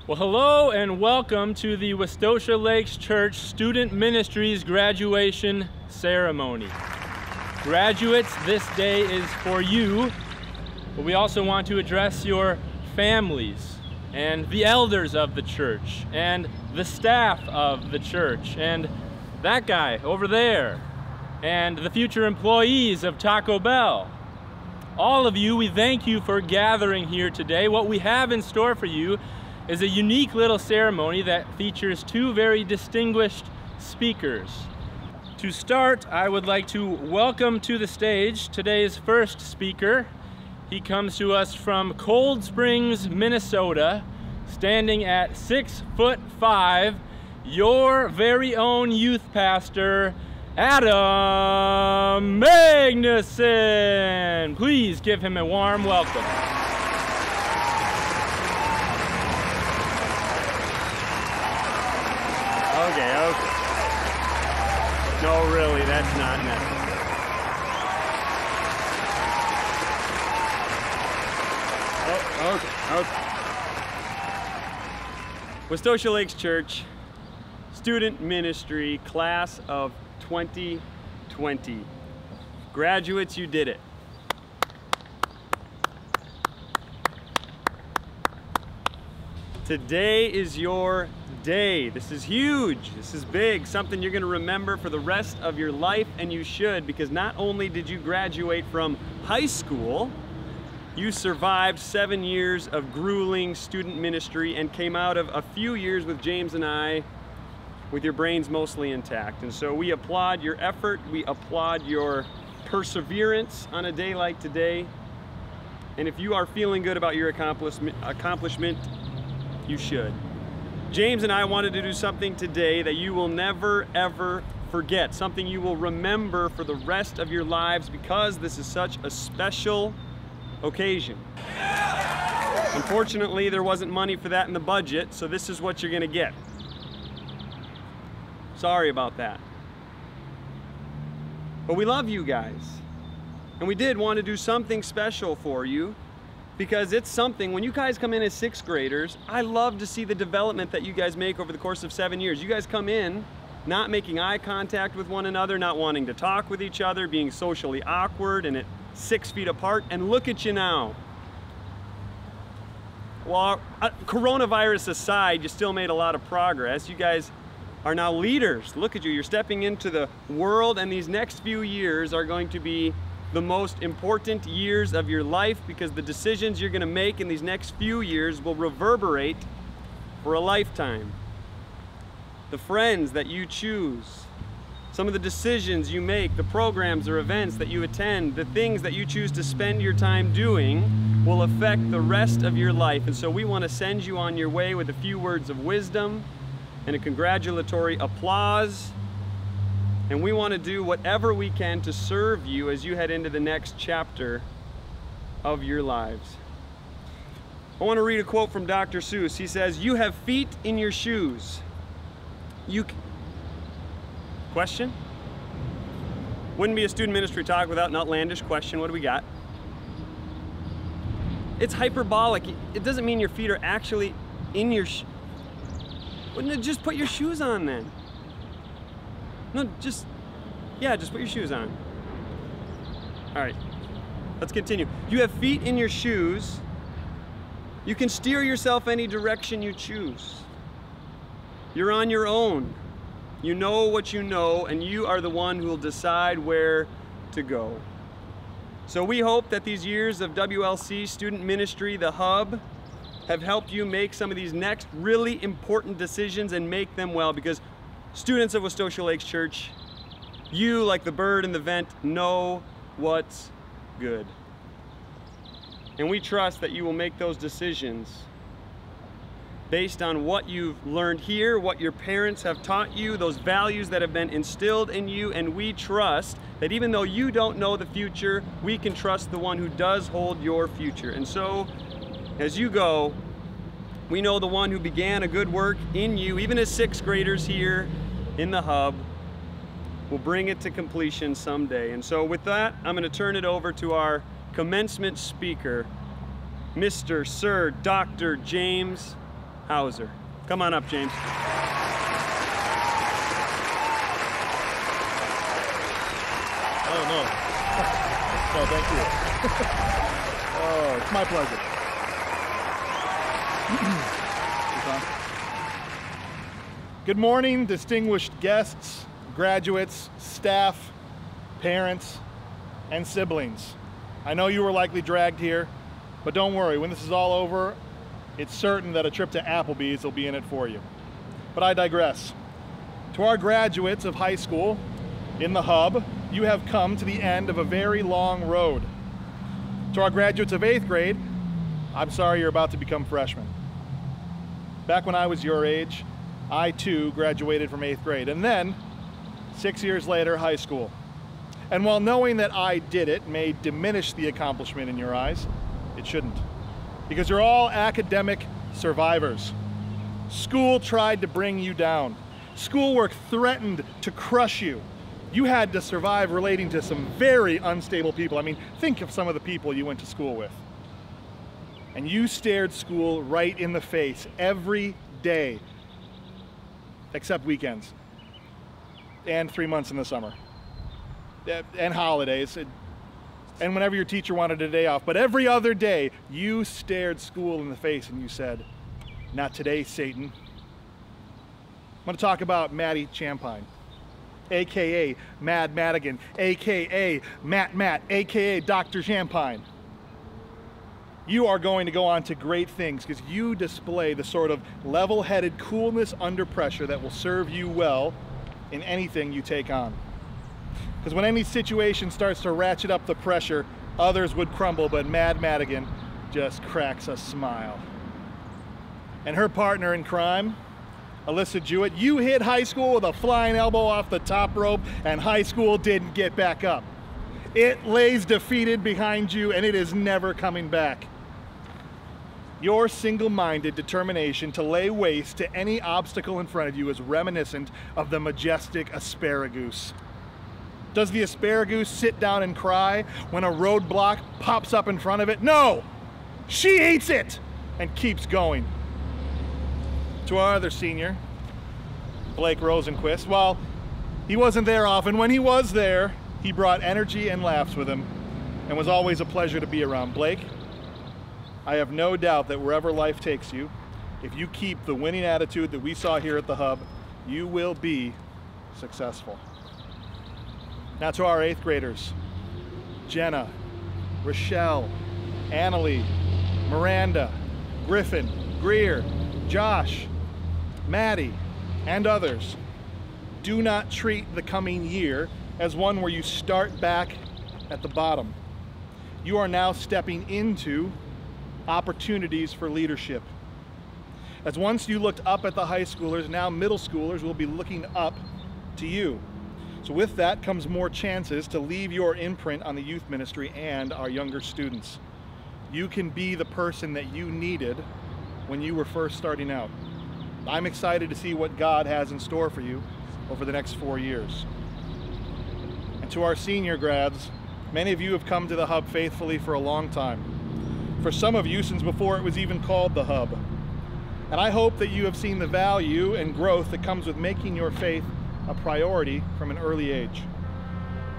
Well, hello and welcome to the Westosha Lakes Church Student Ministries graduation ceremony. Graduates, this day is for you, but we also want to address your families and the elders of the church and the staff of the church and that guy over there and the future employees of Taco Bell. All of you, we thank you for gathering here today. What we have in store for you is a unique little ceremony that features two very distinguished speakers. To start, I would like to welcome to the stage today's first speaker. He comes to us from Cold Springs, Minnesota, standing at 6'5", your very own youth pastor, Adam Magnuson. Please give him a warm welcome. Okay. No, really, that's not necessary. Okay. Westosha Lakes Church, Student Ministry, Class of 2020. Graduates, you did it. Today is your day. This is huge. This is big. Something you're going to remember for the rest of your life, and you should, because not only did you graduate from high school, you survived 7 years of grueling student ministry and came out of a few years with James and I with your brains mostly intact. And so we applaud your effort. We applaud your perseverance on a day like today. And if you are feeling good about your accomplishment, you should. James and I wanted to do something today that you will never, ever forget. Something you will remember for the rest of your lives because this is such a special occasion. Unfortunately, there wasn't money for that in the budget, so this is what you're gonna get. Sorry about that. But we love you guys. And we did want to do something special for you, because it's something, when you guys come in as 6th graders, I love to see the development that you guys make over the course of 7 years. You guys come in not making eye contact with one another, not wanting to talk with each other, being socially awkward and at 6 feet apart, and look at you now. Well, coronavirus aside, you still made a lot of progress. You guys are now leaders. Look at you, you're stepping into the world, and these next few years are going to be the most important years of your life, because the decisions you're going to make in these next few years will reverberate for a lifetime. The friends that you choose, some of the decisions you make, the programs or events that you attend, the things that you choose to spend your time doing will affect the rest of your life. And so we want to send you on your way with a few words of wisdom and a congratulatory applause. And we want to do whatever we can to serve you as you head into the next chapter of your lives. I want to read a quote from Dr. Seuss. He says, "You have feet in your shoes. Question? Wouldn't be a student ministry talk without an outlandish question. What do we got? It's hyperbolic. It doesn't mean your feet are actually in your Wouldn't it just put your shoes on then? No, just put your shoes on. All right, let's continue. You have feet in your shoes. You can steer yourself any direction you choose. You're on your own. You know what you know, and you are the one who will decide where to go. So we hope that these years of WLC Student Ministry, the Hub, have helped you make some of these next really important decisions and make them well, because students of Westosha Lakes Church, you, like the bird in the vent, know what's good. And we trust that you will make those decisions based on what you've learned here, what your parents have taught you, those values that have been instilled in you, and we trust that even though you don't know the future, we can trust the one who does hold your future. And so, as you go, we know the one who began a good work in you, even as 6th graders here in the Hub, will bring it to completion someday. And so with that, I'm going to turn it over to our commencement speaker, Mr. Sir Dr. James Hauser. Come on up, James. Oh, no. No, thank you. Oh, it's my pleasure. Good morning, distinguished guests, graduates, staff, parents, and siblings. I know you were likely dragged here, but don't worry, when this is all over, it's certain that a trip to Applebee's will be in it for you. But I digress. To our graduates of high school, in the hub, you have come to the end of a very long road. To our graduates of 8th grade, I'm sorry you're about to become freshmen. Back when I was your age, I too graduated from 8th grade, and then, 6 years later, high school. And while knowing that I did it may diminish the accomplishment in your eyes, it shouldn't. Because you're all academic survivors. School tried to bring you down. Schoolwork threatened to crush you. You had to survive relating to some very unstable people. I mean, think of some of the people you went to school with. And you stared school right in the face every day, except weekends, and 3 months in the summer, and holidays, and whenever your teacher wanted a day off. But every other day, you stared school in the face and you said, "Not today, Satan." I'm going to talk about Maddie Champine, AKA Mad Madigan, AKA Matt, AKA Dr. Champine. You are going to go on to great things because you display the sort of level-headed coolness under pressure that will serve you well in anything you take on. Because when any situation starts to ratchet up the pressure, others would crumble, but Mad Madigan just cracks a smile. And her partner in crime, Alyssa Jewett, you hit high school with a flying elbow off the top rope, and high school didn't get back up. It lays defeated behind you, and it is never coming back. Your single-minded determination to lay waste to any obstacle in front of you is reminiscent of the majestic asparagus. Does the asparagus sit down and cry when a roadblock pops up in front of it? No! She eats it and keeps going. To our other senior, Blake Rosenquist, well, he wasn't there often. When he was there, he brought energy and laughs with him and was always a pleasure to be around. Blake, I have no doubt that wherever life takes you, if you keep the winning attitude that we saw here at the Hub, you will be successful. Now to our 8th graders, Jenna, Rochelle, Annalie, Miranda, Griffin, Greer, Josh, Maddie, and others. Do not treat the coming year as one where you start back at the bottom. You are now stepping into opportunities for leadership. As once you looked up at the high schoolers, now middle schoolers will be looking up to you. So with that comes more chances to leave your imprint on the youth ministry and our younger students. You can be the person that you needed when you were first starting out. I'm excited to see what God has in store for you over the next 4 years. And to our senior grads, many of you have come to the Hub faithfully for a long time. For some of you, since before it was even called the Hub. And I hope that you have seen the value and growth that comes with making your faith a priority from an early age.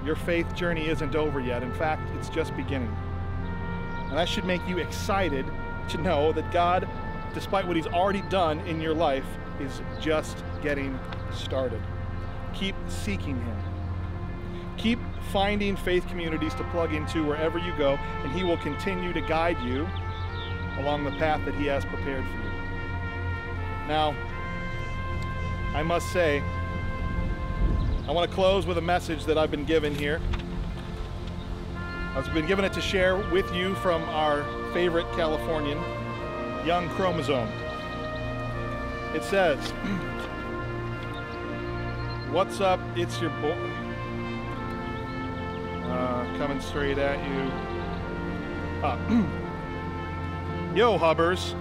Your faith journey isn't over yet. In fact, it's just beginning. And that should make you excited to know that God, despite what He's already done in your life, is just getting started. Keep seeking Him. Keep finding faith communities to plug into wherever you go, and He will continue to guide you along the path that He has prepared for you. Now, I must say, I want to close with a message that I've been given here. I've been given it to share with you from our favorite Californian, Young Chromosome. It says, "What's up? It's your boy." Coming straight at you. Yo, Hubbers,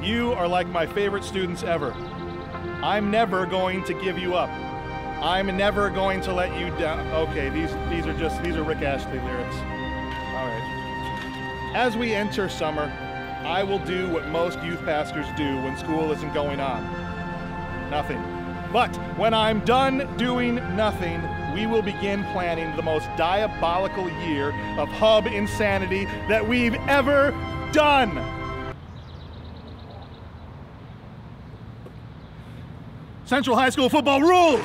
you are like my favorite students ever. I'm never going to give you up. I'm never going to let you down. Okay, these are Rick Astley lyrics. All right. As we enter summer, I will do what most youth pastors do when school isn't going on. Nothing. But when I'm done doing nothing, we will begin planning the most diabolical year of hub insanity that we've ever done. Central High School football rules!